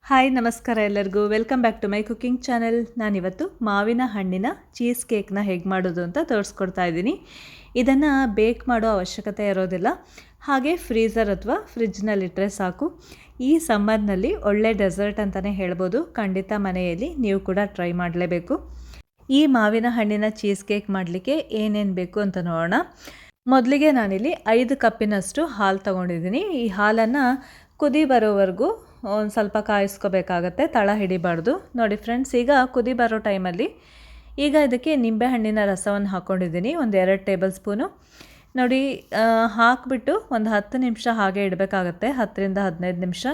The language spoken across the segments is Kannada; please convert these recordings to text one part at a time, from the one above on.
ಹಾಯ್ ನಮಸ್ಕಾರ ಎಲ್ಲರಿಗೂ welcome back to my cooking channel. ನಾನಿವತ್ತು ಮಾವಿನ ಹಣ್ಣಿನ ಚೀಸ್ ಕೇಕ್ನ ಹೇಗೆ ಮಾಡೋದು ಅಂತ ತೋರಿಸ್ಕೊಡ್ತಾ ಇದ್ದೀನಿ. ಇದನ್ನು ಬೇಕ್ ಮಾಡೋ ಅವಶ್ಯಕತೆ ಇರೋದಿಲ್ಲ, ಹಾಗೆ ಫ್ರೀಝರ್ ಅಥವಾ ಫ್ರಿಜ್ನಲ್ಲಿಟ್ಟರೆ ಸಾಕು. ಈ ಸಮ್ಮರ್ನಲ್ಲಿ ಒಳ್ಳೆ ಡೆಸರ್ಟ್ ಅಂತಲೇ ಹೇಳ್ಬೋದು. ಖಂಡಿತ ಮನೆಯಲ್ಲಿ ನೀವು ಕೂಡ ಟ್ರೈ ಮಾಡಲೇಬೇಕು. ಈ ಮಾವಿನ ಹಣ್ಣಿನ ಚೀಸ್ ಕೇಕ್ ಮಾಡಲಿಕ್ಕೆ ಏನೇನು ಬೇಕು ಅಂತ ನೋಡೋಣ. ಮೊದಲಿಗೆ ನಾನಿಲ್ಲಿ 5 ಕಪ್ಪಿನಷ್ಟು ಹಾಲು ತೊಗೊಂಡಿದ್ದೀನಿ. ಈ ಹಾಲನ್ನು ಕುದಿ ಬರೋವರೆಗೂ ಒಂದು ಸ್ವಲ್ಪ ಕಾಯಿಸ್ಕೋಬೇಕಾಗತ್ತೆ, ತಳ ಹಿಡಿಬಾರ್ದು. ನೋಡಿ ಫ್ರೆಂಡ್ಸ್, ಈಗ ಕುದಿ ಬರೋ ಟೈಮಲ್ಲಿ ಈಗ ಇದಕ್ಕೆ ನಿಂಬೆಹಣ್ಣಿನ ರಸವನ್ನು ಹಾಕ್ಕೊಂಡಿದ್ದೀನಿ, ಒಂದು 2 ಟೇಬಲ್ ಸ್ಪೂನು. ನೋಡಿ, ಹಾಕಿಬಿಟ್ಟು ಒಂದು 10 ನಿಮಿಷ ಹಾಗೆ ಇಡಬೇಕಾಗತ್ತೆ, 10ರಿಂದ 15 ನಿಮಿಷ.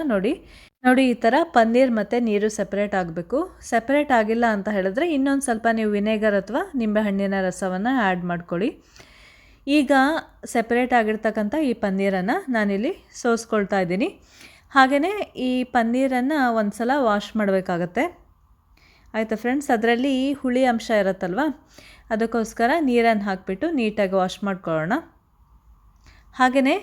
ನೋಡಿ ಈ ಥರ ಪನ್ನೀರ್ ಮತ್ತು ನೀರು ಸೆಪ್ರೇಟ್ ಆಗಬೇಕು. ಸೆಪ್ರೇಟ್ ಆಗಿಲ್ಲ ಅಂತ ಹೇಳಿದ್ರೆ ಇನ್ನೊಂದು ಸ್ವಲ್ಪ ನೀವು ವಿನೆಗರ್ ಅಥವಾ ನಿಂಬೆಹಣ್ಣಿನ ರಸವನ್ನು ಆ್ಯಡ್ ಮಾಡ್ಕೊಳ್ಳಿ. ಈಗ ಸೆಪ್ರೇಟ್ ಆಗಿರ್ತಕ್ಕಂಥ ಈ ಪನ್ನೀರನ್ನು ನಾನಿಲ್ಲಿ ಸೋಸ್ಕೊಳ್ತಾ ಇದ್ದೀನಿ. ಹಾಗೆಯೇ ಈ ಪನ್ನೀರನ್ನು ಒಂದು ಸಲ ವಾಶ್ ಮಾಡಬೇಕಾಗತ್ತೆ. ಆಯಿತಾ ಫ್ರೆಂಡ್ಸ್, ಅದರಲ್ಲಿ ಹುಳಿ ಅಂಶ ಇರುತ್ತಲ್ವ, ಅದಕ್ಕೋಸ್ಕರ ನೀರನ್ನು ಹಾಕಿಬಿಟ್ಟು ನೀಟಾಗಿ ವಾಶ್ ಮಾಡ್ಕೊಳ್ಳೋಣ. ಹಾಗೆಯೇ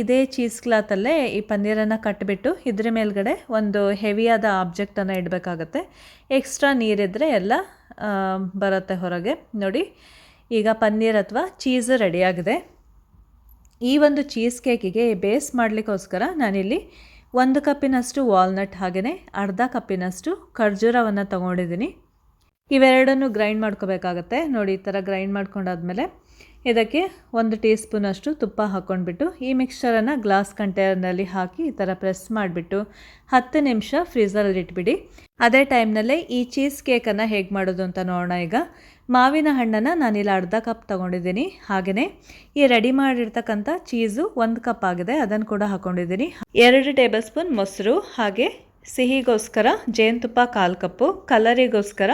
ಇದೇ ಚೀಸ್ ಕ್ಲಾತಲ್ಲೇ ಈ ಪನ್ನೀರನ್ನು ಕಟ್ಟಿಬಿಟ್ಟು ಇದ್ರ ಮೇಲ್ಗಡೆ ಒಂದು ಹೆವಿಯಾದ ಆಬ್ಜೆಕ್ಟನ್ನು ಇಡಬೇಕಾಗತ್ತೆ. ಎಕ್ಸ್ಟ್ರಾ ನೀರಿದ್ದರೆ ಎಲ್ಲ ಬರುತ್ತೆ ಹೊರಗೆ. ನೋಡಿ, ಈಗ ಪನ್ನೀರ್ ಅಥವಾ ಚೀಸ್ ರೆಡಿಯಾಗಿದೆ. ಈ ಒಂದು ಚೀಸ್ ಕೇಕಿಗೆ ಬೇಸ್ ಮಾಡಲಿಕ್ಕೋಸ್ಕರ ನಾನಿಲ್ಲಿ 1 ಕಪ್ಪಿನಷ್ಟು ವಾಲ್ನಟ್ ಹಾಗೆಯೇ ಅರ್ಧ ಕಪ್ಪಿನಷ್ಟು ಖರ್ಜೂರವನ್ನು ತೊಗೊಂಡಿದ್ದೀನಿ. ಇವೆರಡನ್ನು ಗ್ರೈಂಡ್ ಮಾಡ್ಕೋಬೇಕಾಗತ್ತೆ. ನೋಡಿ, ಈ ಥರ ಗ್ರೈಂಡ್ ಮಾಡ್ಕೊಂಡಾದ್ಮೇಲೆ ಇದಕ್ಕೆ 1 ಟೀ ಸ್ಪೂನಷ್ಟು ತುಪ್ಪ ಹಾಕ್ಕೊಂಡ್ಬಿಟ್ಟು ಈ ಮಿಕ್ಸ್ಚರನ್ನು ಗ್ಲಾಸ್ ಕಂಟೈನರ್ನಲ್ಲಿ ಹಾಕಿ ಈ ಥರ ಪ್ರೆಸ್ ಮಾಡಿಬಿಟ್ಟು 10 ನಿಮಿಷ ಫ್ರೀಝರಲ್ಲಿ ಇಟ್ಬಿಡಿ. ಅದೇ ಟೈಮ್ನಲ್ಲೇ ಈ ಚೀಸ್ ಕೇಕನ್ನು ಹೇಗೆ ಮಾಡೋದು ಅಂತ ನೋಡೋಣ. ಈಗ ಮಾವಿನ ಹಣ್ಣನ್ನು ನಾನಿಲ್ಲಿ ಅರ್ಧ ಕಪ್ ತೊಗೊಂಡಿದ್ದೀನಿ. ಹಾಗೆಯೇ ಈ ರೆಡಿ ಮಾಡಿರ್ತಕ್ಕಂಥ ಚೀಸು 1 ಕಪ್ ಆಗಿದೆ, ಅದನ್ನು ಕೂಡ ಹಾಕ್ಕೊಂಡಿದ್ದೀನಿ. 2 ಟೇಬಲ್ ಸ್ಪೂನ್ ಮೊಸರು, ಹಾಗೆ ಸಿಹಿಗೋಸ್ಕರ ಜೇನುತುಪ್ಪ 1/4 ಕಪ್ಪು, ಕಲರಿಗೋಸ್ಕರ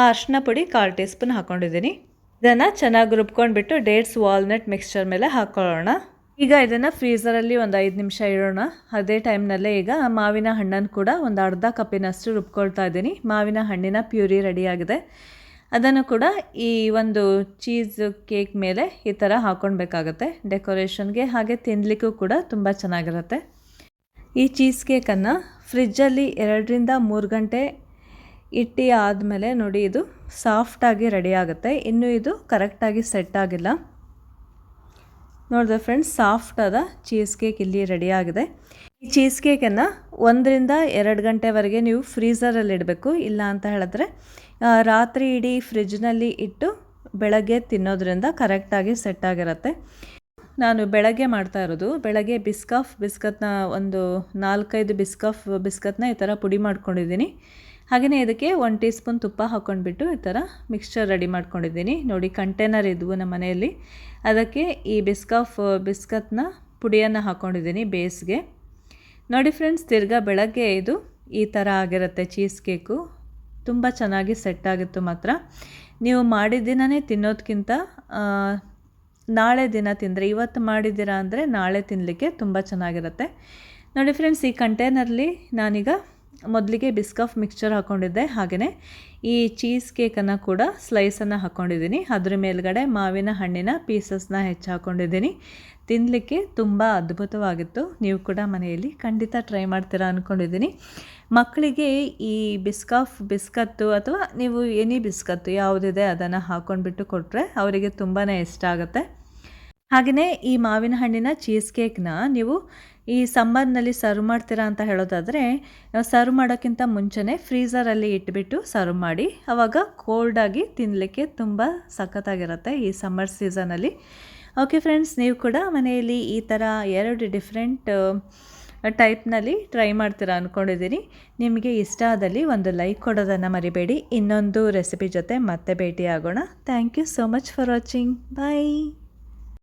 ಅರಿಶಿನ ಪುಡಿ 1/4 ಟೀ ಸ್ಪೂನ್ ಹಾಕ್ಕೊಂಡಿದ್ದೀನಿ. ಇದನ್ನು ಚೆನ್ನಾಗಿ ರುಬ್ಕೊಂಡ್ಬಿಟ್ಟು ಡೇಟ್ಸ್ ವಾಲ್ನಟ್ ಮಿಕ್ಸ್ಚರ್ ಮೇಲೆ ಹಾಕ್ಕೊಳ್ಳೋಣ. ಈಗ ಇದನ್ನು ಫ್ರೀಝರಲ್ಲಿ ಒಂದು 5 ನಿಮಿಷ ಇಡೋಣ. ಅದೇ ಟೈಮ್ನಲ್ಲೇ ಈಗ ಮಾವಿನ ಹಣ್ಣನ್ನು ಕೂಡ ಒಂದು ಅರ್ಧ ಕಪ್ಪಿನಷ್ಟು ರುಬ್ಕೊಳ್ತಾ ಇದ್ದೀನಿ. ಮಾವಿನ ಹಣ್ಣಿನ ಪ್ಯೂರಿ ರೆಡಿಯಾಗಿದೆ. ಅದನ್ನು ಕೂಡ ಈ ಒಂದು ಚೀಸ್ ಕೇಕ್ ಮೇಲೆ ಈ ಥರ ಹಾಕ್ಕೊಳ್ಬೇಕಾಗತ್ತೆ ಡೆಕೋರೇಷನ್ಗೆ, ಹಾಗೆ ತಿನ್ನಲಿಕ್ಕೂ ಕೂಡ ತುಂಬ ಚೆನ್ನಾಗಿರುತ್ತೆ. ಈ ಚೀಸ್ ಕೇಕನ್ನು ಫ್ರಿಜ್ಜಲ್ಲಿ 2ರಿಂದ 3 ಗಂಟೆ ಇಟ್ಟು ಆದಮೇಲೆ ನೋಡಿ ಇದು ಸಾಫ್ಟಾಗಿ ರೆಡಿ ಆಗುತ್ತೆ. ಇನ್ನೂ ಇದು ಕರೆಕ್ಟಾಗಿ ಸೆಟ್ ಆಗಿಲ್ಲ. ನೋಡಿದ್ರೆ ಫ್ರೆಂಡ್ಸ್, ಸಾಫ್ಟಾದ ಚೀಸ್ ಕೇಕ್ ಇಲ್ಲಿ ರೆಡಿಯಾಗಿದೆ. ಈ ಚೀಸ್ ಕೇಕನ್ನು 1ರಿಂದ 2 ಗಂಟೆವರೆಗೆ ನೀವು ಫ್ರೀಝರಲ್ಲಿ ಇಡಬೇಕು. ಇಲ್ಲ ಅಂತ ಹೇಳಿದ್ರೆ ರಾತ್ರಿ ಇಡೀ ಫ್ರಿಜ್ನಲ್ಲಿ ಇಟ್ಟು ಬೆಳಗ್ಗೆ ತಿನ್ನೋದ್ರಿಂದ ಕರೆಕ್ಟಾಗಿ ಸೆಟ್ ಆಗಿರುತ್ತೆ. ನಾನು ಬೆಳಗ್ಗೆ ಮಾಡ್ತಾ ಇರೋದು. ಬೆಳಗ್ಗೆ ಬಿಸ್ಕತ್ನ ಒಂದು 4-5 ಬಿಸ್ಕತ್ನ ಈ ಥರ ಪುಡಿ ಮಾಡ್ಕೊಂಡಿದ್ದೀನಿ. ಹಾಗೆಯೇ ಇದಕ್ಕೆ 1 ಟೀ ಸ್ಪೂನ್ ತುಪ್ಪ ಹಾಕ್ಕೊಂಡ್ಬಿಟ್ಟು ಈ ಥರ ಮಿಕ್ಸ್ಚರ್ ರೆಡಿ ಮಾಡ್ಕೊಂಡಿದ್ದೀನಿ. ನೋಡಿ, ಕಂಟೈನರ್ ಇದ್ವು ನಮ್ಮ ಮನೆಯಲ್ಲಿ, ಅದಕ್ಕೆ ಈ ಬಿಸ್ಕತ್ನ ಪುಡಿಯನ್ನು ಹಾಕ್ಕೊಂಡಿದ್ದೀನಿ ಬೇಸ್ಗೆ. ನೋಡಿ ಫ್ರೆಂಡ್ಸ್, ತಿರ್ಗಾ ಬೆಳಗ್ಗೆ ಇದು ಈ ಥರ ಆಗಿರುತ್ತೆ ಚೀಸ್ ಕೇಕು. ತುಂಬ ಚೆನ್ನಾಗಿ ಸೆಟ್ ಆಗಿತ್ತು ಮಾತ್ರ. ನೀವು ಮಾಡಿದ ದಿನವೇ ತಿನ್ನೋದಕ್ಕಿಂತ ನಾಳೆ ದಿನ ತಿಂದರೆ, ಇವತ್ತು ಮಾಡಿದ್ದೀರಾ ಅಂದರೆ ನಾಳೆ ತಿನ್ನಲಿಕ್ಕೆ ತುಂಬ ಚೆನ್ನಾಗಿರುತ್ತೆ. ನೋಡಿ ಫ್ರೆಂಡ್ಸ್, ಈ ಕಂಟೈನರ್ಲಿ ನಾನೀಗ ಮೊದಲಿಗೆ ಮಿಕ್ಸ್ಚರ್ ಹಾಕ್ಕೊಂಡಿದ್ದೆ. ಹಾಗೆಯೇ ಈ ಚೀಸ್ ಕೇಕನ್ನು ಕೂಡ ಸ್ಲೈಸನ್ನು ಹಾಕ್ಕೊಂಡಿದ್ದೀನಿ. ಅದ್ರ ಮೇಲ್ಗಡೆ ಮಾವಿನ ಹಣ್ಣಿನ ಪೀಸಸ್ನ ಹೆಚ್ಚು ಹಾಕ್ಕೊಂಡಿದ್ದೀನಿ. ತಿನ್ನಲಿಕ್ಕೆ ತುಂಬ ಅದ್ಭುತವಾಗಿತ್ತು. ನೀವು ಕೂಡ ಮನೆಯಲ್ಲಿ ಖಂಡಿತ ಟ್ರೈ ಮಾಡ್ತೀರಾ ಅಂದ್ಕೊಂಡಿದ್ದೀನಿ. ಮಕ್ಕಳಿಗೆ ಈ ಬಿಸ್ಕತ್ತು ಅಥವಾ ನೀವು ಎನಿ ಬಿಸ್ಕತ್ತು ಯಾವುದಿದೆ ಅದನ್ನು ಹಾಕ್ಕೊಂಡ್ಬಿಟ್ಟು ಕೊಟ್ಟರೆ ಅವರಿಗೆ ತುಂಬಾ ಇಷ್ಟ ಆಗುತ್ತೆ. ಹಾಗೆಯೇ ಈ ಮಾವಿನ ಹಣ್ಣಿನ ಚೀಸ್ ಕೇಕ್ನ ನೀವು ಈ ಸಮ್ಮರ್ನಲ್ಲಿ ಸರ್ವ್ ಮಾಡ್ತೀರಾ ಅಂತ ಹೇಳೋದಾದರೆ, ಸರ್ವ್ ಮಾಡೋಕ್ಕಿಂತ ಮುಂಚೆನೇ ಫ್ರೀಝರಲ್ಲಿ ಇಟ್ಬಿಟ್ಟು ಸರ್ವ್ ಮಾಡಿ. ಆವಾಗ ಕೋಲ್ಡಾಗಿ ತಿನ್ನಲಿಕ್ಕೆ ತುಂಬ ಸಖತ್ತಾಗಿರುತ್ತೆ ಈ ಸಮ್ಮರ್ ಸೀಸನಲ್ಲಿ. ಓಕೆ ಫ್ರೆಂಡ್ಸ್, ನೀವು ಕೂಡ ಮನೆಯಲ್ಲಿ ಈ ಥರ 2 ಡಿಫ್ರೆಂಟ್ ಟೈಪ್ನಲ್ಲಿ ಟ್ರೈ ಮಾಡ್ತೀರಾ ಅಂದ್ಕೊಂಡಿದ್ದೀನಿ. ನಿಮಗೆ ಇಷ್ಟ ಆದಲ್ಲಿ ಒಂದು ಲೈಕ್ ಕೊಡೋದನ್ನು ಮರಿಬೇಡಿ. ಇನ್ನೊಂದು ರೆಸಿಪಿ ಜೊತೆ ಮತ್ತೆ ಭೇಟಿ ಆಗೋಣ. Thank you so much for watching. Bye.